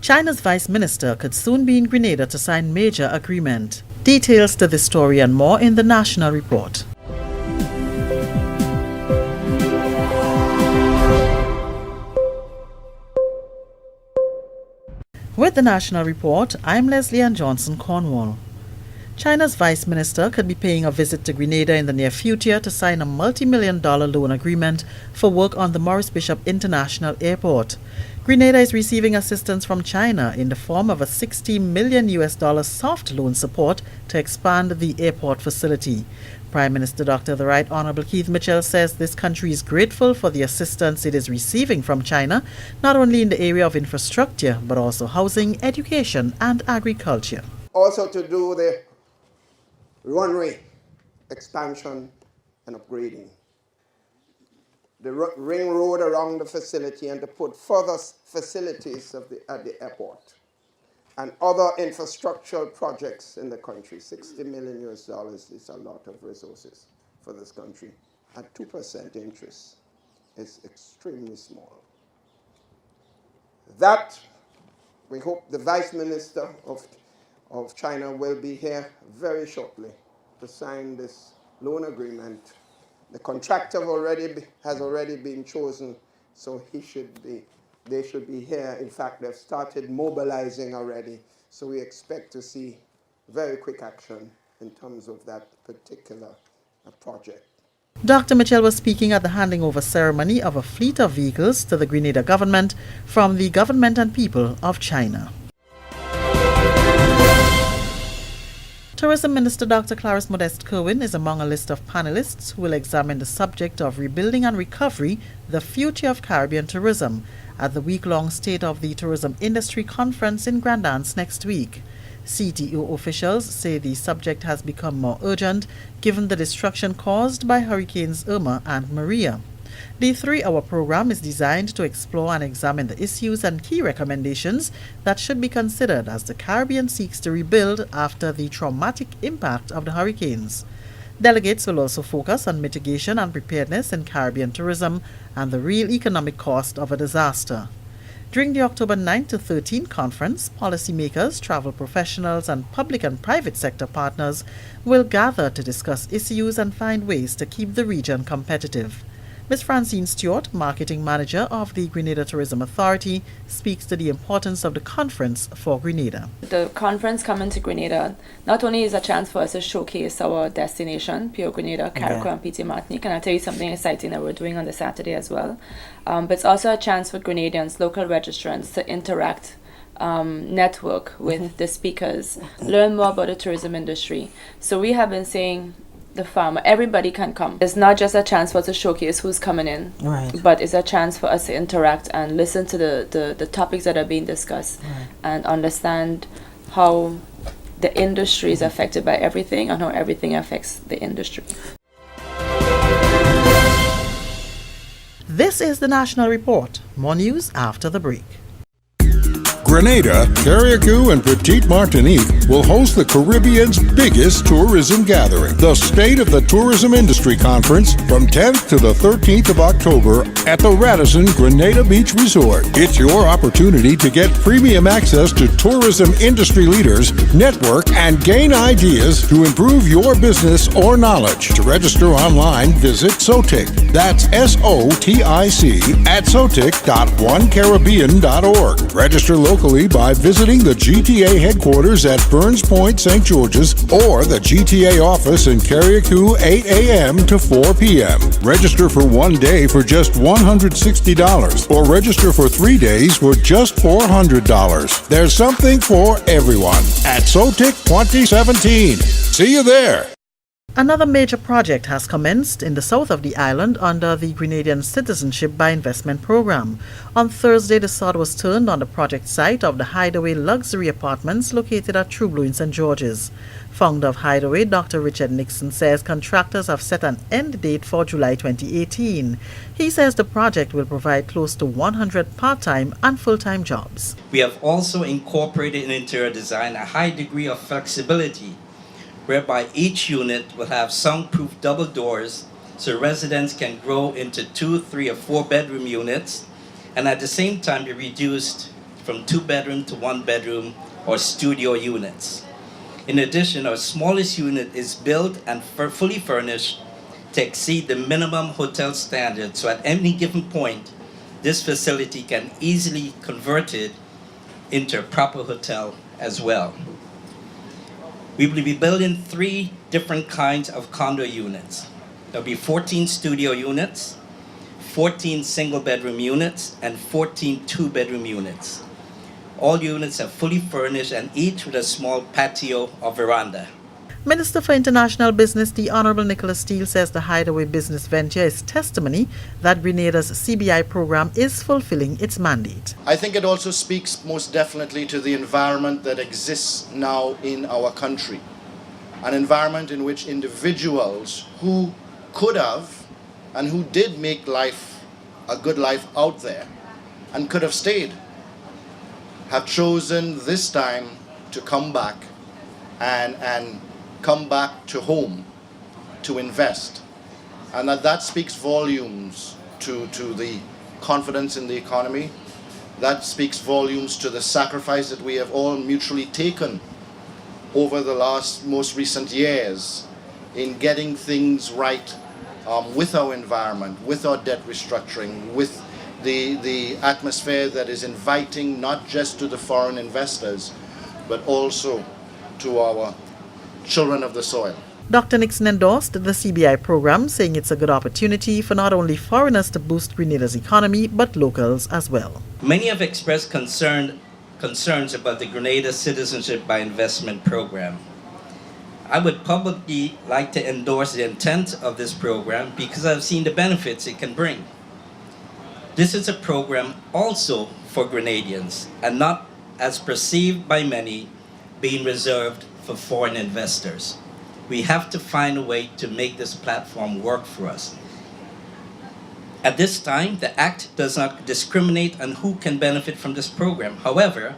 China's vice minister could soon be in Grenada to sign major agreement. Details to this story and more in the National Report. With the National Report, I'm Leslie Ann Johnson Cornwall. China's vice minister could be paying a visit to Grenada in the near future to sign a multi-million-dollar loan agreement for work on the Maurice Bishop International Airport. Grenada is receiving assistance from China in the form of a $60 million soft loan support to expand the airport facility. Prime Minister Dr. The Right Honorable Keith Mitchell says this country is grateful for the assistance it is receiving from China, not only in the area of infrastructure, but also housing, education, and agriculture. Also to do the runway expansion and upgrading, the ring road around the facility, and to put further facilities at the airport and other infrastructural projects in the country. $60 million is a lot of resources for this country. At 2% interest is extremely small. That, we hope the Vice Minister of China will be here very shortly to sign this loan agreement. The contractor has already been chosen, so they should be here. In fact, they've started mobilizing already, so we expect to see very quick action in terms of that particular project. Dr. Mitchell was speaking at the handing over ceremony of a fleet of vehicles to the Grenada government from the government and people of China. Tourism Minister Dr. Clarice Modeste Kerwin is among a list of panelists who will examine the subject of rebuilding and recovery, the future of Caribbean tourism, at the week-long State of the Tourism Industry Conference in Grand Anse next week. CTO officials say the subject has become more urgent given the destruction caused by Hurricanes Irma and Maria. The 3-hour program is designed to explore and examine the issues and key recommendations that should be considered as the Caribbean seeks to rebuild after the traumatic impact of the hurricanes. Delegates will also focus on mitigation and preparedness in Caribbean tourism and the real economic cost of a disaster. During the October 9 to 13 conference, policymakers, travel professionals, and public and private sector partners will gather to discuss issues and find ways to keep the region competitive. Ms. Francine Stewart, Marketing Manager of the Grenada Tourism Authority, speaks to the importance of the conference for Grenada. The conference coming to Grenada not only is a chance for us to showcase our destination, Pure Grenada, Carriacou, and PT Martinique, and I'll tell you something exciting that we're doing on the Saturday as well. But it's also a chance for Grenadians, local registrants, to interact, network with the speakers, learn more about the tourism industry. So we have been saying, the farmer, everybody can come. It's not just a chance for us to showcase who's coming in, right, but it's a chance for us to interact and listen to the topics that are being discussed, right, and understand how the industry is affected by everything and how everything affects the industry. This is the National Report. More news after the break. Grenada, Carriacou, and Petite Martinique will host the Caribbean's biggest tourism gathering, the State of the Tourism Industry Conference, from 10th to the 13th of October at the Radisson Grenada Beach Resort. It's your opportunity to get premium access to tourism industry leaders, network, and gain ideas to improve your business or knowledge. To register online, visit SOTIC. That's SOTIC at sotic.onecaribbean.org. Register locally by visiting the GTA headquarters at Burns Point, St. George's, or the GTA office in Carriacou, 8 a.m. to 4 p.m. Register for 1 day for just $160, or register for 3 days for just $400. There's something for everyone at SOTIC 2017. See you there. Another major project has commenced in the south of the island under the Grenadian Citizenship by Investment Program. On Thursday, the sod was turned on the project site of the Hideaway Luxury Apartments located at True Blue in St. George's. Founder of Hideaway, Dr. Richard Nixon, says contractors have set an end date for July 2018. He says the project will provide close to 100 part-time and full-time jobs. We have also incorporated in interior design a high degree of flexibility, whereby each unit will have soundproof double doors so residents can grow into 2, 3, or 4 bedroom units, and at the same time be reduced from 2-bedroom to 1-bedroom or studio units. In addition, our smallest unit is built and fully furnished to exceed the minimum hotel standard, so at any given point, this facility can easily convert it into a proper hotel as well. We will be building 3 different kinds of condo units. There'll be 14 studio units, 14 single-bedroom units, and 14 2-bedroom units. All units are fully furnished and each with a small patio or veranda. Minister for International Business, the Honorable Nicholas Steele, says the Hideaway business venture is testimony that Grenada's CBI program is fulfilling its mandate. I think it also speaks most definitely to the environment that exists now in our country. An environment in which individuals who could have and who did make life a good life out there and could have stayed have chosen this time to come back and come back to home to invest, and that speaks volumes to the confidence in the economy. That speaks volumes to the sacrifice that we have all mutually taken over the most recent years in getting things right with our environment, with our debt restructuring, with the atmosphere that is inviting not just to the foreign investors, but also to our children of the soil. Dr. Nixon endorsed the CBI program, saying it's a good opportunity for not only foreigners to boost Grenada's economy, but locals as well. Many have expressed concerns about the Grenada Citizenship by Investment program. I would publicly like to endorse the intent of this program because I've seen the benefits it can bring. This is a program also for Grenadians and not, as perceived by many, being reserved for foreign investors. We have to find a way to make this platform work for us. At this time, the Act does not discriminate on who can benefit from this program. However,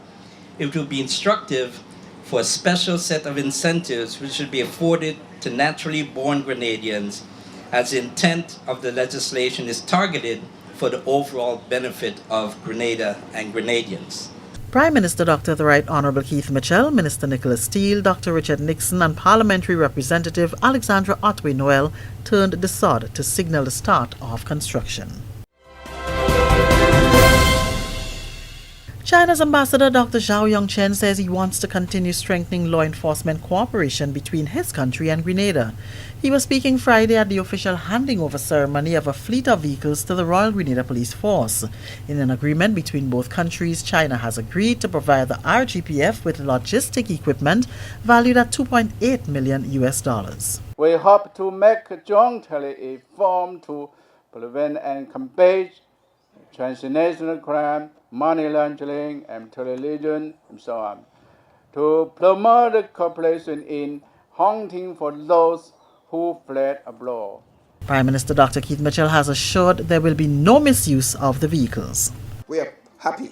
it will be instructive for a special set of incentives which should be afforded to naturally born Grenadians, as the intent of the legislation is targeted for the overall benefit of Grenada and Grenadians. Prime Minister Dr. The Right Honourable Keith Mitchell, Minister Nicholas Steele, Dr. Richard Nixon and Parliamentary Representative Alexandra Otway-Noel turned the sod to signal the start of construction. China's Ambassador Dr. Zhao Yongchen says he wants to continue strengthening law enforcement cooperation between his country and Grenada. He was speaking Friday at the official handing over ceremony of a fleet of vehicles to the Royal Grenada Police Force. In an agreement between both countries, China has agreed to provide the RGPF with logistic equipment valued at $2.8 million. We hope to make jointly a forum to prevent and combat transnational crime, money laundering, and terrorism, and so on, to promote cooperation in hunting for those who fled abroad. Prime Minister Dr. Keith Mitchell has assured there will be no misuse of the vehicles. We are happy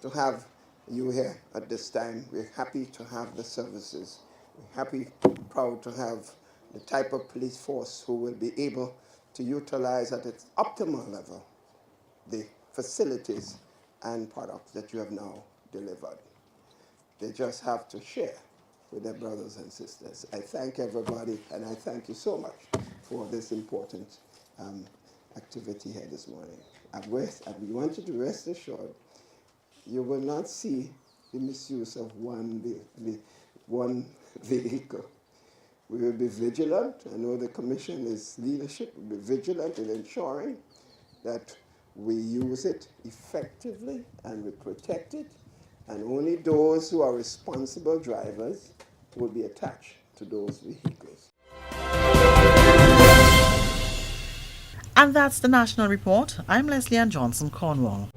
to have you here at this time. We're happy to have the services. We're happy, proud to have the type of police force who will be able to utilize at its optimal level the facilities and products that you have now delivered. They just have to share with their brothers and sisters. I thank everybody, and I thank you so much for this important activity here this morning. We want you to rest assured you will not see the misuse of one vehicle. We will be vigilant. I know the Commission's leadership will be vigilant in ensuring that we use it effectively and we protect it, and only those who are responsible drivers will be attached to those vehicles. And that's the National Report. I'm Leslie Ann Johnson Cornwall.